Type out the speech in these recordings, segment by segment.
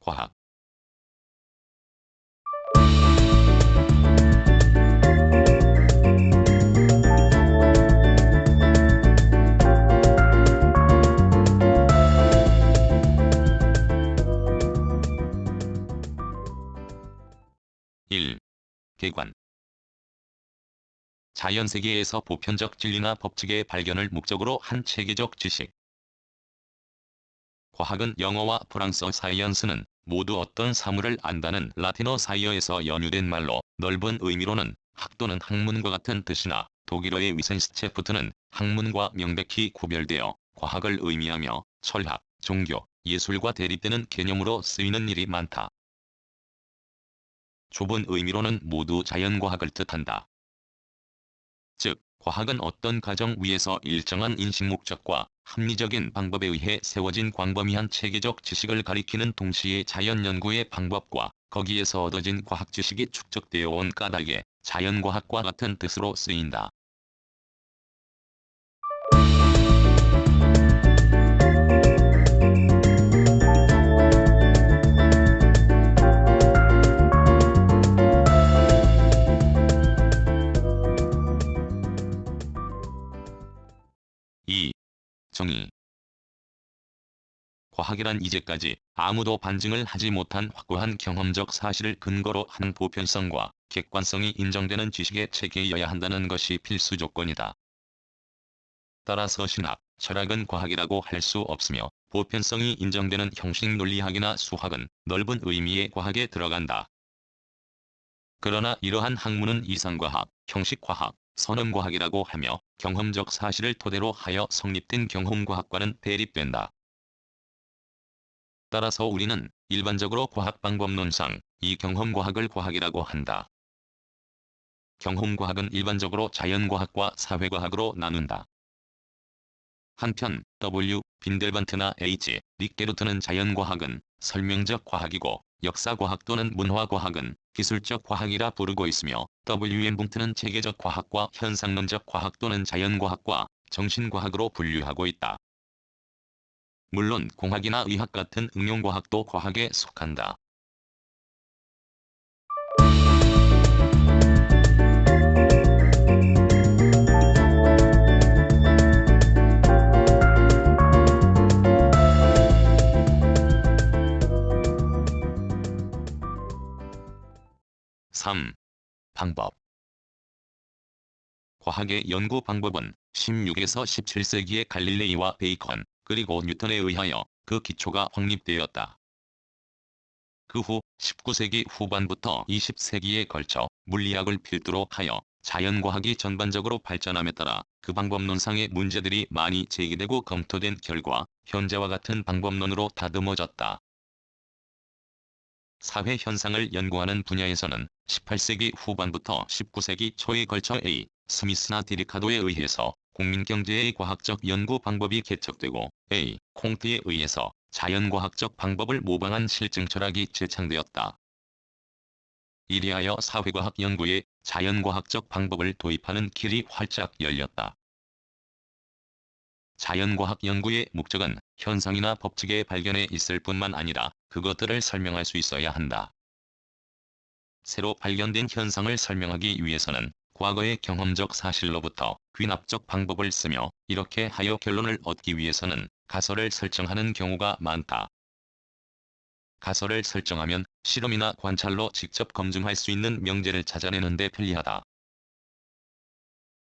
과학. 1. 개관. 자연세계에서 보편적 진리나 법칙의 발견을 목적으로 한 체계적 지식. 과학은 영어와 프랑스어 사이언스는 모두 어떤 사물을 안다는 라틴어 사이어에서 연유된 말로, 넓은 의미로는 학 또는 학문과 같은 뜻이나 독일어의 위센스체프트는 학문과 명백히 구별되어 과학을 의미하며 철학, 종교, 예술과 대립되는 개념으로 쓰이는 일이 많다. 좁은 의미로는 모두 자연과학을 뜻한다. 즉, 과학은 어떤 가정 위에서 일정한 인식 목적과 합리적인 방법에 의해 세워진 광범위한 체계적 지식을 가리키는 동시에 자연 연구의 방법과 거기에서 얻어진 과학 지식이 축적되어 온 까닭에 자연과학과 같은 뜻으로 쓰인다. 2. 정의. 과학이란 이제까지 아무도 반증을 하지 못한 확고한 경험적 사실을 근거로 하는 보편성과 객관성이 인정되는 지식의 체계여야 한다는 것이 필수 조건이다. 따라서 신학, 철학은 과학이라고 할 수 없으며 보편성이 인정되는 형식 논리학이나 수학은 넓은 의미의 과학에 들어간다. 그러나 이러한 학문은 이상과학, 형식과학, 선험과학이라고 하며 경험적 사실을 토대로 하여 성립된 경험과학과는 대립된다. 따라서 우리는 일반적으로 과학방법론상 이 경험과학을 과학이라고 한다. 경험과학은 일반적으로 자연과학과 사회과학으로 나눈다. 한편 빈델반트나 릭게루트는 자연과학은 설명적 과학이고 역사과학 또는 문화과학은 기술적 과학이라 부르고 있으며 븐트는 체계적 과학과 현상론적 과학 또는 자연과학과 정신과학으로 분류하고 있다. 물론 공학이나 의학 같은 응용과학도 과학에 속한다. 3. 방법. 과학의 연구 방법은 16에서 17세기의 갈릴레이와 베이컨, 그리고 뉴턴에 의하여 그 기초가 확립되었다. 그 후 19세기 후반부터 20세기에 걸쳐 물리학을 필두로 하여 자연과학이 전반적으로 발전함에 따라 그 방법론상의 문제들이 많이 제기되고 검토된 결과 현재와 같은 방법론으로 다듬어졌다. 사회 현상을 연구하는 분야에서는 18세기 후반부터 19세기 초에 걸쳐 스미스나 디리카도에 의해서 국민경제의 과학적 연구 방법이 개척되고 콩트에 의해서 자연과학적 방법을 모방한 실증 철학이 제창되었다. 이리하여 사회과학 연구에 자연과학적 방법을 도입하는 길이 활짝 열렸다. 자연과학 연구의 목적은 현상이나 법칙의 발견에 있을 뿐만 아니라 그것들을 설명할 수 있어야 한다. 새로 발견된 현상을 설명하기 위해서는 과거의 경험적 사실로부터 귀납적 방법을 쓰며 이렇게 하여 결론을 얻기 위해서는 가설을 설정하는 경우가 많다. 가설을 설정하면 실험이나 관찰로 직접 검증할 수 있는 명제를 찾아내는 데 편리하다.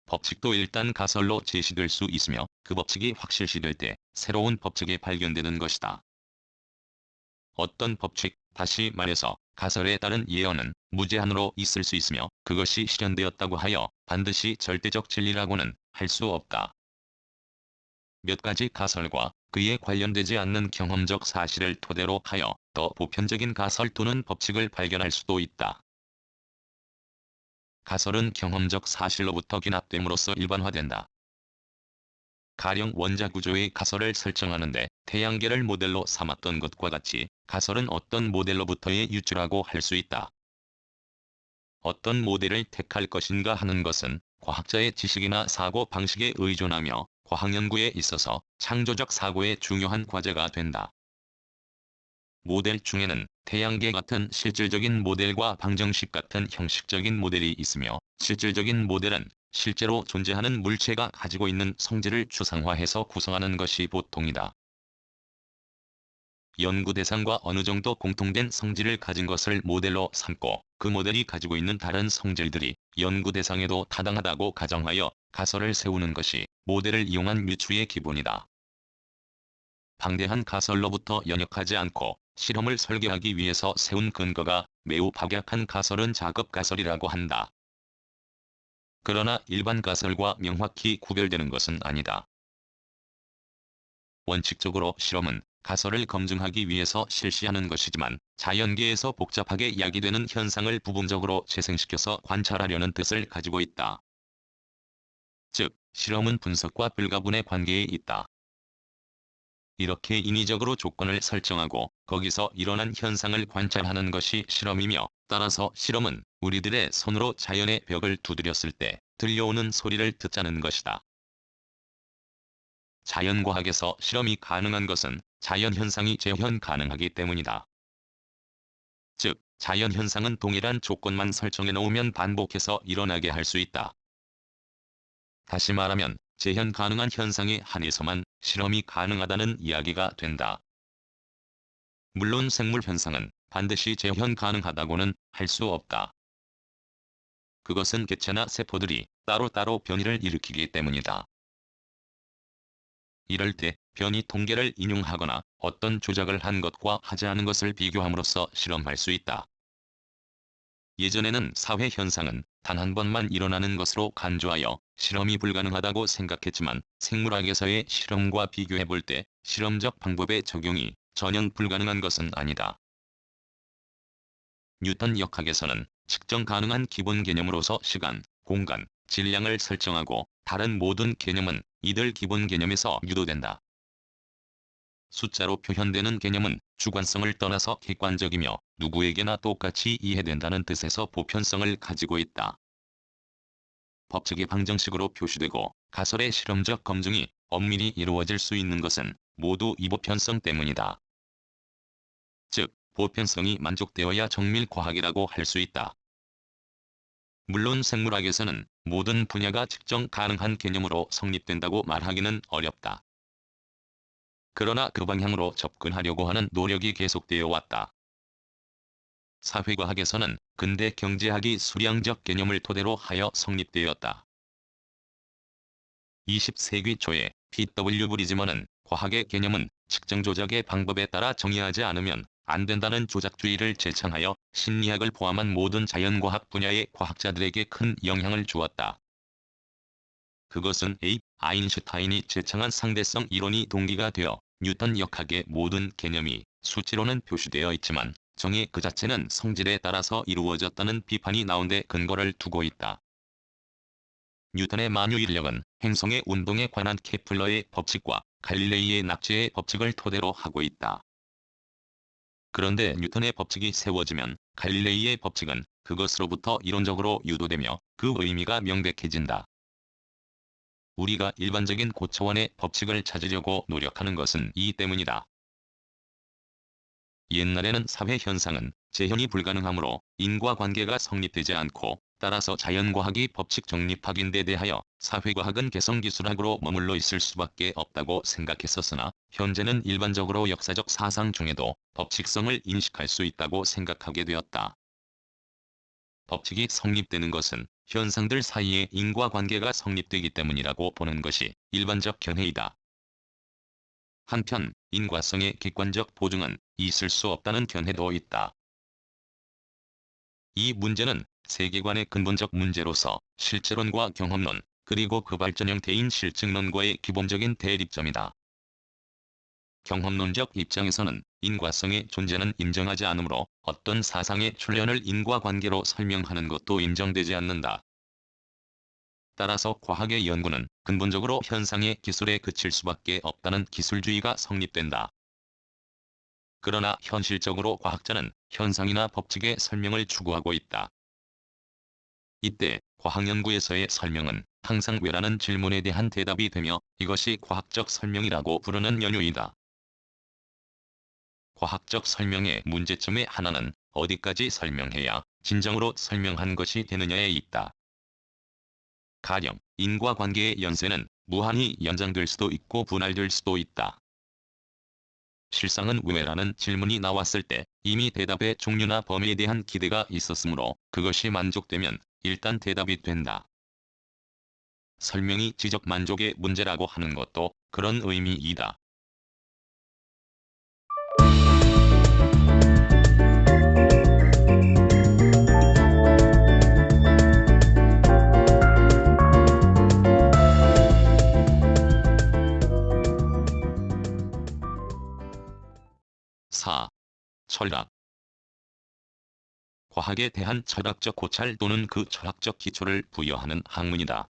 법칙도 일단 가설로 제시될 수 있으며 그 법칙이 확실시될 때 새로운 법칙이 발견되는 것이다. 어떤 법칙, 다시 말해서 가설에 따른 예언은 무제한으로 있을 수 있으며 그것이 실현되었다고 하여 반드시 절대적 진리라고는 할 수 없다. 몇 가지 가설과 그에 관련되지 않는 경험적 사실을 토대로 하여 더 보편적인 가설 또는 법칙을 발견할 수도 있다. 가설은 경험적 사실로부터 귀납됨으로써 일반화된다. 가령 원자 구조의 가설을 설정하는데 태양계를 모델로 삼았던 것과 같이 가설은 어떤 모델로부터의 유추라고 할 수 있다. 어떤 모델을 택할 것인가 하는 것은 과학자의 지식이나 사고 방식에 의존하며 과학 연구에 있어서 창조적 사고의 중요한 과제가 된다. 모델 중에는 태양계 같은 실질적인 모델과 방정식 같은 형식적인 모델이 있으며, 실질적인 모델은 실제로 존재하는 물체가 가지고 있는 성질을 추상화해서 구성하는 것이 보통이다. 연구 대상과 어느 정도 공통된 성질을 가진 것을 모델로 삼고, 그 모델이 가지고 있는 다른 성질들이 연구 대상에도 타당하다고 가정하여 가설을 세우는 것이 모델을 이용한 유추의 기본이다. 방대한 가설로부터 연역하지 않고 실험을 설계하기 위해서 세운 근거가 매우 박약한 가설은 작업 가설이라고 한다. 그러나 일반 가설과 명확히 구별되는 것은 아니다. 원칙적으로 실험은 가설을 검증하기 위해서 실시하는 것이지만, 자연계에서 복잡하게 야기되는 현상을 부분적으로 재생시켜서 관찰하려는 뜻을 가지고 있다. 즉, 실험은 분석과 불가분의 관계에 있다. 이렇게 인위적으로 조건을 설정하고 거기서 일어난 현상을 관찰하는 것이 실험이며, 따라서 실험은 우리들의 손으로 자연의 벽을 두드렸을 때 들려오는 소리를 듣자는 것이다. 자연과학에서 실험이 가능한 것은 자연현상이 재현 가능하기 때문이다. 즉, 자연현상은 동일한 조건만 설정해 놓으면 반복해서 일어나게 할 수 있다. 다시 말하면 재현 가능한 현상에 한해서만 실험이 가능하다는 이야기가 된다. 물론 생물 현상은 반드시 재현 가능하다고는 할 수 없다. 그것은 개체나 세포들이 따로따로 변이를 일으키기 때문이다. 이럴 때 변이 통계를 인용하거나 어떤 조작을 한 것과 하지 않은 것을 비교함으로써 실험할 수 있다. 예전에는 사회 현상은 단 한 번만 일어나는 것으로 간주하여 실험이 불가능하다고 생각했지만, 생물학에서의 실험과 비교해 볼 때 실험적 방법의 적용이 전혀 불가능한 것은 아니다. 뉴턴 역학에서는 측정 가능한 기본 개념으로서 시간, 공간, 질량을 설정하고, 다른 모든 개념은 이들 기본 개념에서 유도된다. 숫자로 표현되는 개념은 주관성을 떠나서 객관적이며 누구에게나 똑같이 이해된다는 뜻에서 보편성을 가지고 있다. 법칙이 방정식으로 표시되고 가설의 실험적 검증이 엄밀히 이루어질 수 있는 것은 모두 이 보편성 때문이다. 즉, 보편성이 만족되어야 정밀 과학이라고 할 수 있다. 물론 생물학에서는 모든 분야가 측정 가능한 개념으로 성립된다고 말하기는 어렵다. 그러나 그 방향으로 접근하려고 하는 노력이 계속되어 왔다. 사회과학에서는 근대 경제학이 수량적 개념을 토대로 하여 성립되었다. 20세기 초에 P.W. 브리즈먼은 과학의 개념은 측정 조작의 방법에 따라 정의하지 않으면 안 된다는 조작주의를 제창하여 심리학을 포함한 모든 자연과학 분야의 과학자들에게 큰 영향을 주었다. 그것은 아인슈타인이 제창한 상대성 이론이 동기가 되어 뉴턴 역학의 모든 개념이 수치로는 표시되어 있지만 정의 그 자체는 성질에 따라서 이루어졌다는 비판이 나온 데 근거를 두고 있다. 뉴턴의 만유인력은 행성의 운동에 관한 케플러의 법칙과 갈릴레이의 낙제의 법칙을 토대로 하고 있다. 그런데 뉴턴의 법칙이 세워지면 갈릴레이의 법칙은 그것으로부터 이론적으로 유도되며 그 의미가 명백해진다. 우리가 일반적인 고차원의 법칙을 찾으려고 노력하는 것은 이 때문이다. 옛날에는 사회 현상은 재현이 불가능하므로 인과관계가 성립되지 않고, 따라서 자연과학이 법칙 정립학인데 대하여 사회과학은 개성기술학으로 머물러 있을 수밖에 없다고 생각했었으나, 현재는 일반적으로 역사적 사상 중에도 법칙성을 인식할 수 있다고 생각하게 되었다. 법칙이 성립되는 것은 현상들 사이에 인과관계가 성립되기 때문이라고 보는 것이 일반적 견해이다. 한편 인과성의 객관적 보증은 있을 수 없다는 견해도 있다. 이 문제는 세계관의 근본적 문제로서 실제론과 경험론, 그리고 그 발전 형태인 실증론과의 기본적인 대립점이다. 경험론적 입장에서는 인과성의 존재는 인정하지 않으므로 어떤 사상의 출현을 인과관계로 설명하는 것도 인정되지 않는다. 따라서 과학의 연구는 근본적으로 현상의 기술에 그칠 수밖에 없다는 기술주의가 성립된다. 그러나 현실적으로 과학자는 현상이나 법칙의 설명을 추구하고 있다. 이때 과학연구에서의 설명은 항상 왜라는 질문에 대한 대답이 되며, 이것이 과학적 설명이라고 부르는 연유이다. 과학적 설명의 문제점의 하나는 어디까지 설명해야 진정으로 설명한 것이 되느냐에 있다. 가령 인과관계의 연쇄는 무한히 연장될 수도 있고 분할될 수도 있다. 실상은 왜라는 질문이 나왔을 때 이미 대답의 종류나 범위에 대한 기대가 있었으므로 그것이 만족되면 일단 대답이 된다. 설명이 지적 만족의 문제라고 하는 것도 그런 의미이다. 사. 철학. 과학에 대한 철학적 고찰 또는 그 철학적 기초를 부여하는 학문이다.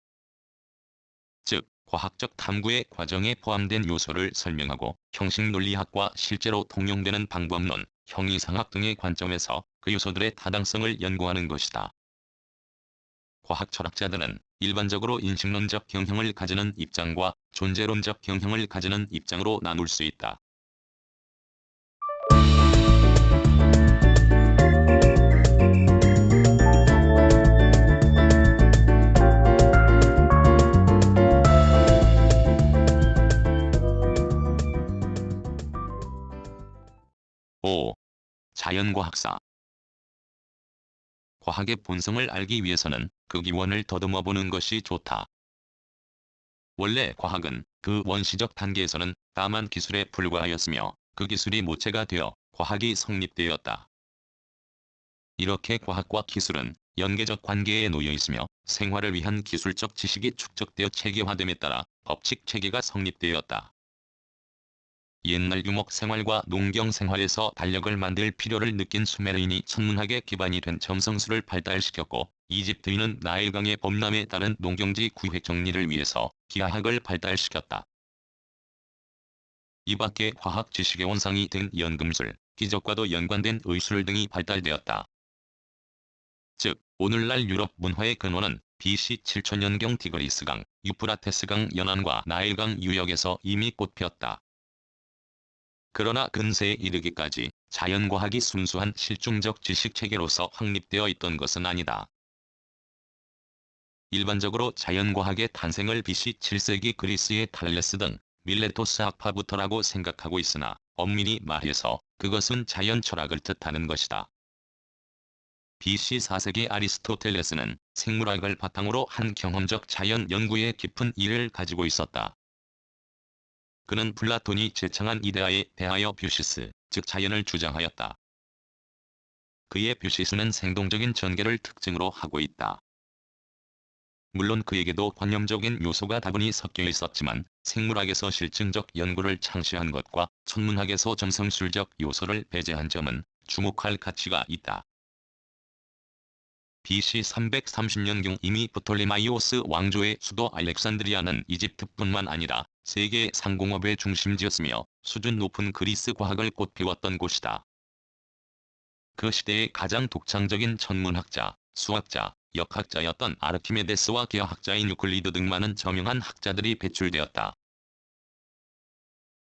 즉, 과학적 탐구의 과정에 포함된 요소를 설명하고 형식논리학과 실제로 통용되는 방법론, 형이상학 등의 관점에서 그 요소들의 타당성을 연구하는 것이다. 과학 철학자들은 일반적으로 인식론적 경향을 가지는 입장과 존재론적 경향을 가지는 입장으로 나눌 수 있다. 5. 자연과학사. 과학의 본성을 알기 위해서는 그 기원을 더듬어 보는 것이 좋다. 원래 과학은 그 원시적 단계에서는 다만 기술에 불과하였으며 그 기술이 모체가 되어 과학이 성립되었다. 이렇게 과학과 기술은 연계적 관계에 놓여 있으며 생활을 위한 기술적 지식이 축적되어 체계화됨에 따라 법칙 체계가 성립되었다. 옛날 유목 생활과 농경 생활에서 달력을 만들 필요를 느낀 수메르인이 천문학의 기반이 된 점성술을 발달시켰고, 이집트인은 나일강의 범람에 따른 농경지 구획 정리를 위해서 기하학을 발달시켰다. 이 밖에 과학 지식의 원상이 된 연금술, 기적과도 연관된 의술 등이 발달되었다. 즉, 오늘날 유럽 문화의 근원은 BC 7000년경 티그리스강, 유프라테스강 연안과 나일강 유역에서 이미 꽃피었다. 그러나 근세에 이르기까지 자연과학이 순수한 실증적 지식체계로서 확립되어 있던 것은 아니다. 일반적으로 자연과학의 탄생을 BC 7세기 그리스의 탈레스 등 밀레토스 학파부터라고 생각하고 있으나 엄밀히 말해서 그것은 자연철학을 뜻하는 것이다. BC 4세기 아리스토텔레스는 생물학을 바탕으로 한 경험적 자연 연구에 깊은 이해를 가지고 있었다. 그는 플라톤이 제창한 이데아에 대하여 뷰시스, 즉 자연을 주장하였다. 그의 뷰시스는 생동적인 전개를 특징으로 하고 있다. 물론 그에게도 관념적인 요소가 다분히 섞여 있었지만 생물학에서 실증적 연구를 창시한 것과 천문학에서 점성술적 요소를 배제한 점은 주목할 가치가 있다. BC 330년경 이미 프톨레마이오스 왕조의 수도 알렉산드리아는 이집트뿐만 아니라 세계 상공업의 중심지였으며 수준 높은 그리스 과학을 꽃피웠던 곳이다. 그 시대의 가장 독창적인 천문학자, 수학자, 역학자였던 아르키메데스와 기하학자인 유클리드 등 많은 저명한 학자들이 배출되었다.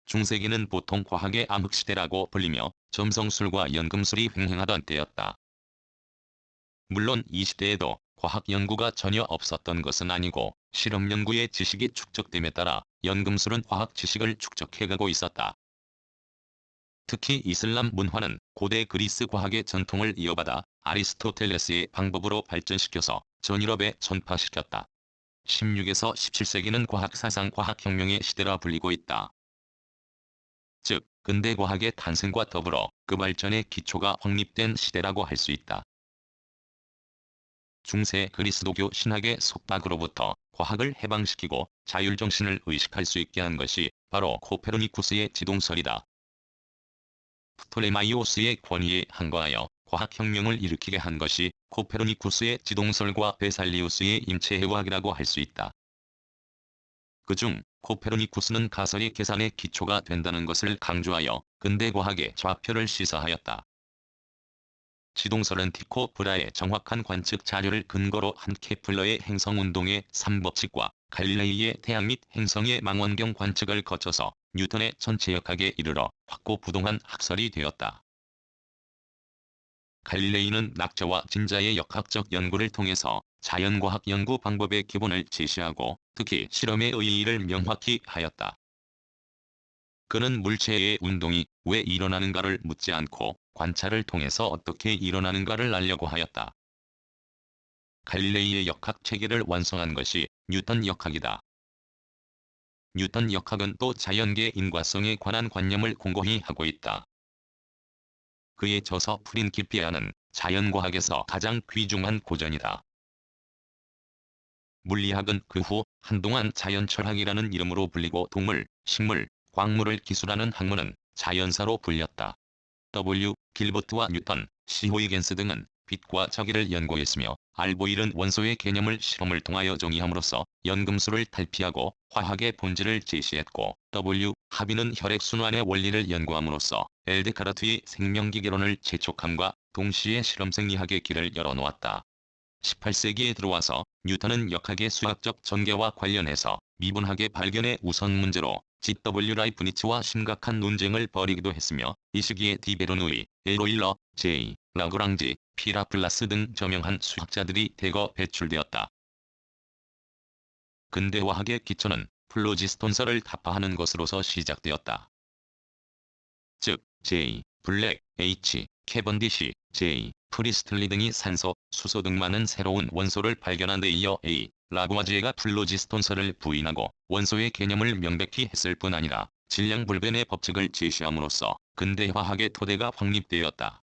중세기는 보통 과학의 암흑시대라고 불리며 점성술과 연금술이 횡행하던 때였다. 물론 이 시대에도 과학 연구가 전혀 없었던 것은 아니고 실험 연구의 지식이 축적됨에 따라 연금술은 과학 지식을 축적해가고 있었다. 특히 이슬람 문화는 고대 그리스 과학의 전통을 이어받아 아리스토텔레스의 방법으로 발전시켜서 전 유럽에 전파시켰다. 16에서 17세기는 과학사상 과학혁명의 시대라 불리고 있다. 즉, 근대과학의 탄생과 더불어 그 발전의 기초가 확립된 시대라고 할 수 있다. 중세 그리스도교 신학의 속박으로부터 과학을 해방시키고 자율정신을 의식할 수 있게 한 것이 바로 코페르니쿠스의 지동설이다. 프톨레마이오스의 권위에 항거하여 과학혁명을 일으키게 한 것이 코페르니쿠스의 지동설과 베살리우스의 임체해학이라고 할 수 있다. 그중 코페르니쿠스는 가설이 계산의 기초가 된다는 것을 강조하여 근대과학의 좌표를 시사하였다. 지동설은 티코 브라의 정확한 관측 자료를 근거로 한 케플러의 행성운동의 3법칙과 갈릴레이의 태양 및 행성의 망원경 관측을 거쳐서 뉴턴의 전체 역학에 이르러 확고부동한 학설이 되었다. 갈릴레이는 낙자와 진자의 역학적 연구를 통해서 자연과학 연구 방법의 기본을 제시하고 특히 실험의 의의를 명확히 하였다. 그는 물체의 운동이 왜 일어나는가를 묻지 않고 관찰을 통해서 어떻게 일어나는가를 알려고 하였다. 갈릴레이의 역학 체계를 완성한 것이 뉴턴 역학이다. 뉴턴 역학은 또 자연계 인과성에 관한 관념을 공고히 하고 있다. 그의 저서 프린키피아는 자연과학에서 가장 귀중한 고전이다. 물리학은 그 후 한동안 자연철학이라는 이름으로 불리고 동물, 식물, 광물을 기술하는 학문은 자연사로 불렸다. W. 길버트와 뉴턴, C. 호이겐스 등은 빛과 저기를 연구했으며 알보일은 원소의 개념을 실험을 통하여 정의함으로써 연금술을 탈피하고 화학의 본질을 제시했고 W. 하비는 혈액순환의 원리를 연구함으로써 L. 데카르트의 생명기계론을 재촉함과 동시에 실험생리학의 길을 열어놓았다. 18세기에 들어와서 뉴턴은 역학의 수학적 전개와 관련해서 미분학의 발견의 우선 문제로 G.W. 라이프니츠와 심각한 논쟁을 벌이기도 했으며 이 시기에 디베르누이, 엘로일러, J. 라그랑지, P. 라플라스 등 저명한 수학자들이 대거 배출되었다. 근대화학의 기초는 플로지스톤설을 타파하는 것으로서 시작되었다. 즉, J. 블랙, H. 캐번디시, J. 프리스틀리 등이 산소, 수소 등 많은 새로운 원소를 발견한 데 이어 A. 라구아지에가 플로지스톤설을 부인하고 원소의 개념을 명백히 했을 뿐 아니라 질량불변의 법칙을 제시함으로써 근대화학의 토대가 확립되었다.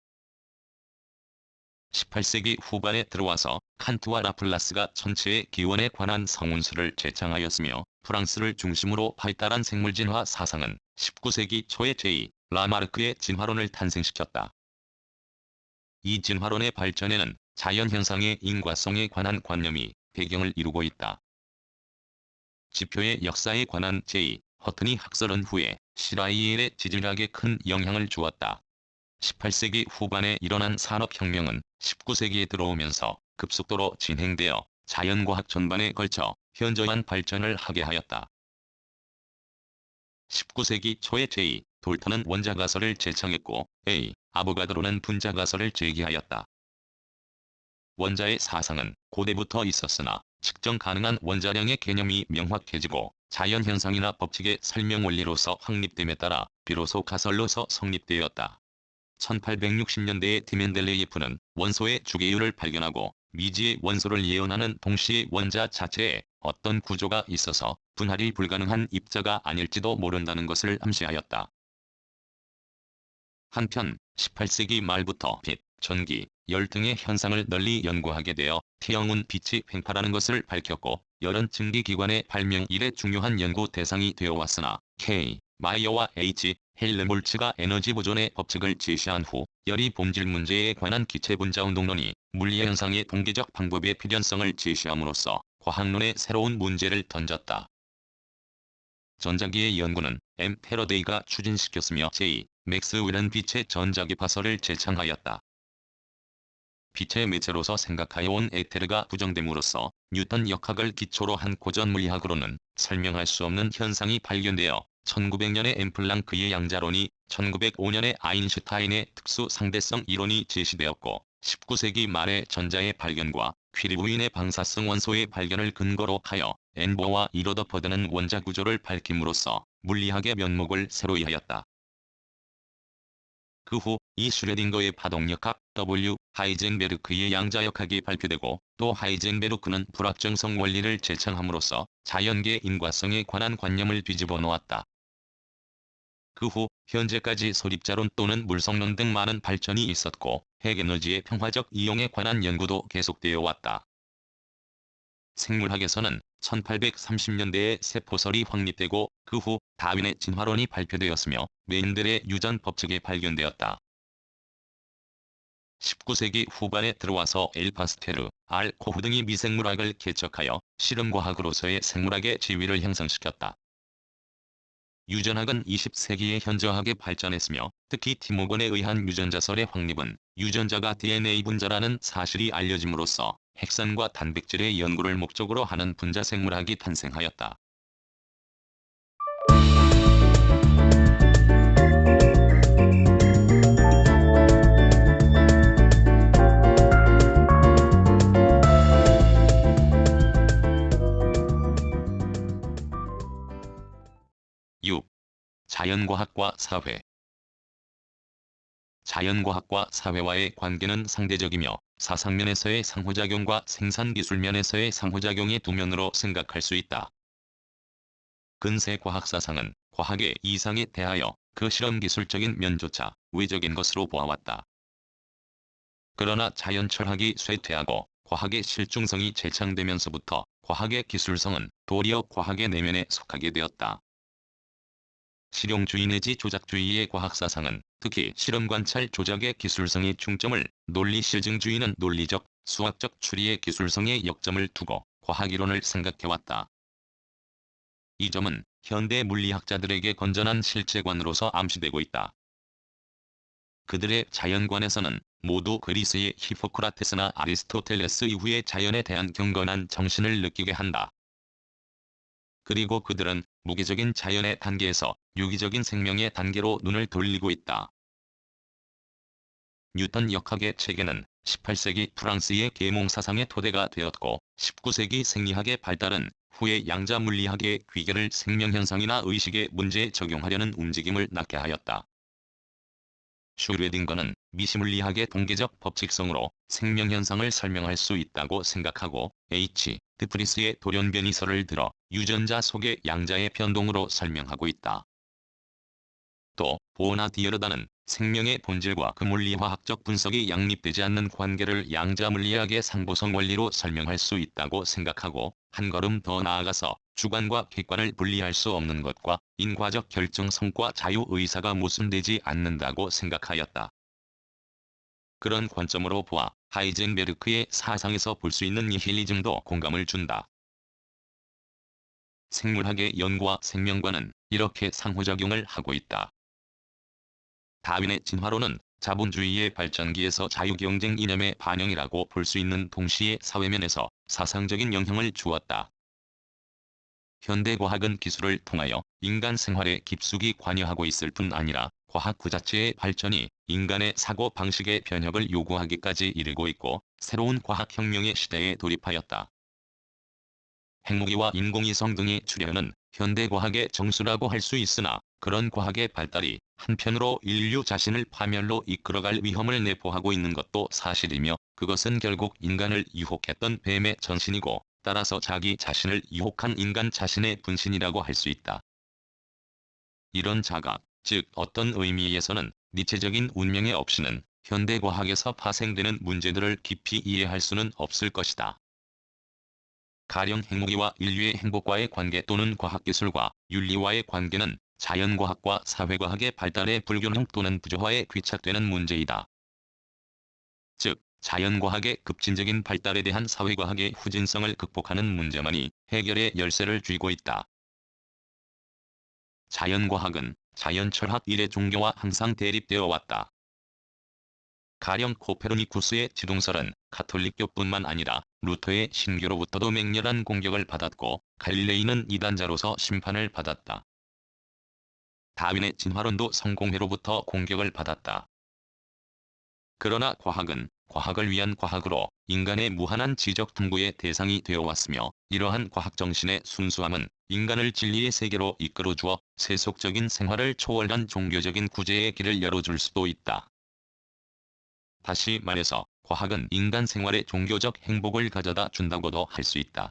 18세기 후반에 들어와서 칸트와 라플라스가 천체의 기원에 관한 성운수를 제창하였으며 프랑스를 중심으로 발달한 생물진화 사상은 19세기 초에 J. 라마르크의 진화론을 탄생시켰다. 이 진화론의 발전에는 자연현상의 인과성에 관한 관념이 배경을 이루고 있다. 지표의 역사에 관한 J. 허튼이 학설은 후에 시라이엘의 지질학에 큰 영향을 주었다. 18세기 후반에 일어난 산업혁명은 19세기에 들어오면서 급속도로 진행되어 자연과학 전반에 걸쳐 현저한 발전을 하게 하였다. 19세기 초에 J. 돌턴은 원자가설을 제창했고 A. 아보가드로는 분자가설을 제기하였다. 원자의 사상은 고대부터 있었으나 측정 가능한 원자량의 개념이 명확해지고 자연현상이나 법칙의 설명원리로서 확립됨에 따라 비로소 가설로서 성립되었다. 1860년대에 디멘델레예프는 원소의 주계율을 발견하고 미지의 원소를 예언하는 동시에 원자 자체에 어떤 구조가 있어서 분할이 불가능한 입자가 아닐지도 모른다는 것을 암시하였다. 한편 18세기 말부터 빛, 전기, 열 등의 현상을 널리 연구하게 되어 태영은 빛이 횡파라는 것을 밝혔고 열은 증기기관의 발명 이래 중요한 연구 대상이 되어왔으나 K. 마이어와 H. 헬름홀츠가 에너지 보존의 법칙을 제시한 후 열이 본질 문제에 관한 기체분자운동론이 물리현상의 동기적 방법의 필연성을 제시함으로써 과학론의 새로운 문제를 던졌다. 전자기의 연구는 M. 패러데이가 추진시켰으며 J. 맥스웰은 빛의 전자기파설을 제창하였다. 빛의 매체로서 생각하여온 에테르가 부정됨으로써 뉴턴 역학을 기초로 한 고전 물리학으로는 설명할 수 없는 현상이 발견되어 1900년에 엠플랑크의 양자론이 1905년에 아인슈타인의 특수 상대성 이론이 제시되었고 19세기 말에 전자의 발견과 퀴리 부인의 방사성 원소의 발견을 근거로 하여 엔보어와 이러더퍼드는 원자 구조를 밝힘으로써 물리학의 면목을 새로이 하였다. 그 후 이 슈레딩거의 파동역학 W. 하이젠베르크의 양자역학이 발표되고 또 하이젠베르크는 불확정성 원리를 제창함으로써 자연계 인과성에 관한 관념을 뒤집어 놓았다. 그 후 현재까지 소립자론 또는 물성론 등 많은 발전이 있었고 핵에너지의 평화적 이용에 관한 연구도 계속되어 왔다. 생물학에서는 1830년대에 세포설이 확립되고 그 후 다윈의 진화론이 발표되었으며 메인델의 유전 법칙이 발견되었다. 19세기 후반에 들어와서 엘 파스테르, 알 코흐 등이 미생물학을 개척하여 실험과학으로서의 생물학의 지위를 형성시켰다. 유전학은 20세기에 현저하게 발전했으며 특히 티모건에 의한 유전자설의 확립은 유전자가 DNA 분자라는 사실이 알려짐으로써 핵산과 단백질의 연구를 목적으로 하는 분자생물학이 탄생하였다. 6. 자연과학과 사회. 자연과학과 사회와의 관계는 상대적이며 사상면에서의 상호작용과 생산기술면에서의 상호작용의 두 면으로 생각할 수 있다. 근세 과학사상은 과학의 이상에 대하여 그 실험기술적인 면조차 외적인 것으로 보아왔다. 그러나 자연철학이 쇠퇴하고 과학의 실중성이 재창되면서부터 과학의 기술성은 도리어 과학의 내면에 속하게 되었다. 실용주의 내지 조작주의의 과학사상은 특히 실험관찰 조작의 기술성의 중점을, 논리실증주의는 논리적, 수학적 추리의 기술성에 역점을 두고 과학이론을 생각해왔다. 이 점은 현대 물리학자들에게 건전한 실제관으로서 암시되고 있다. 그들의 자연관에서는 모두 그리스의 히포크라테스나 아리스토텔레스 이후의 자연에 대한 경건한 정신을 느끼게 한다. 그리고 그들은 무기적인 자연의 단계에서 유기적인 생명의 단계로 눈을 돌리고 있다. 뉴턴 역학의 체계는 18세기 프랑스의 계몽사상의 토대가 되었고 19세기 생리학의 발달은 후에 양자 물리학의 귀결을 생명현상이나 의식의 문제에 적용하려는 움직임을 낳게 하였다. 슈레딩거는 미시물리학의 동계적 법칙성으로 생명현상을 설명할 수 있다고 생각하고 H. 드프리스의 돌연변이설을 들어 유전자 속의 양자의 변동으로 설명하고 있다. 또 보나디에르다는 생명의 본질과 그 물리화학적 분석이 양립되지 않는 관계를 양자 물리학의 상보성 원리로 설명할 수 있다고 생각하고 한 걸음 더 나아가서 주관과 객관을 분리할 수 없는 것과 인과적 결정성과 자유의사가 모순되지 않는다고 생각하였다. 그런 관점으로 보아 하이젠베르크의 사상에서 볼 수 있는 니힐리즘도 공감을 준다. 생물학의 연구와 생명과는 이렇게 상호작용을 하고 있다. 다윈의 진화론은 자본주의의 발전기에서 자유경쟁 이념의 반영이라고 볼 수 있는 동시에 사회면에서 사상적인 영향을 주었다. 현대과학은 기술을 통하여 인간 생활에 깊숙이 관여하고 있을 뿐 아니라 과학 그 자체의 발전이 인간의 사고 방식의 변혁을 요구하기까지 이르고 있고 새로운 과학혁명의 시대에 돌입하였다. 핵무기와 인공위성 등의 출현은 현대과학의 정수라고 할 수 있으나 그런 과학의 발달이 한편으로 인류 자신을 파멸로 이끌어갈 위험을 내포하고 있는 것도 사실이며 그것은 결국 인간을 유혹했던 뱀의 전신이고 따라서 자기 자신을 유혹한 인간 자신의 분신이라고 할 수 있다. 이런 자각, 즉 어떤 의미에서는 니체적인 운명의 없이는 현대과학에서 파생되는 문제들을 깊이 이해할 수는 없을 것이다. 가령 핵무기와 인류의 행복과의 관계 또는 과학기술과 윤리와의 관계는 자연과학과 사회과학의 발달의 불균형 또는 부조화에 귀착되는 문제이다. 즉, 자연과학의 급진적인 발달에 대한 사회과학의 후진성을 극복하는 문제만이 해결의 열쇠를 쥐고 있다. 자연과학은 자연철학 이래 종교와 항상 대립되어 왔다. 가령 코페르니쿠스의 지동설은 가톨릭교뿐만 아니라 루터의 신교로부터도 맹렬한 공격을 받았고 갈릴레이는 이단자로서 심판을 받았다. 다윈의 진화론도 성공회로부터 공격을 받았다. 그러나 과학은 과학을 위한 과학으로 인간의 무한한 지적 탐구의 대상이 되어 왔으며 이러한 과학정신의 순수함은 인간을 진리의 세계로 이끌어주어 세속적인 생활을 초월한 종교적인 구제의 길을 열어줄 수도 있다. 다시 말해서 과학은 인간 생활에 종교적 행복을 가져다 준다고도 할 수 있다.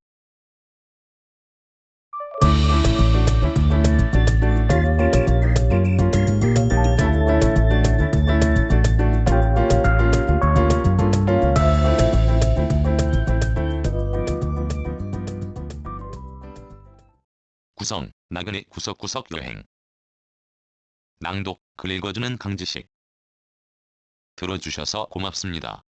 구성, 나그네 구석구석 여행. 낭독, 글 읽어주는 강지식. 들어주셔서 고맙습니다.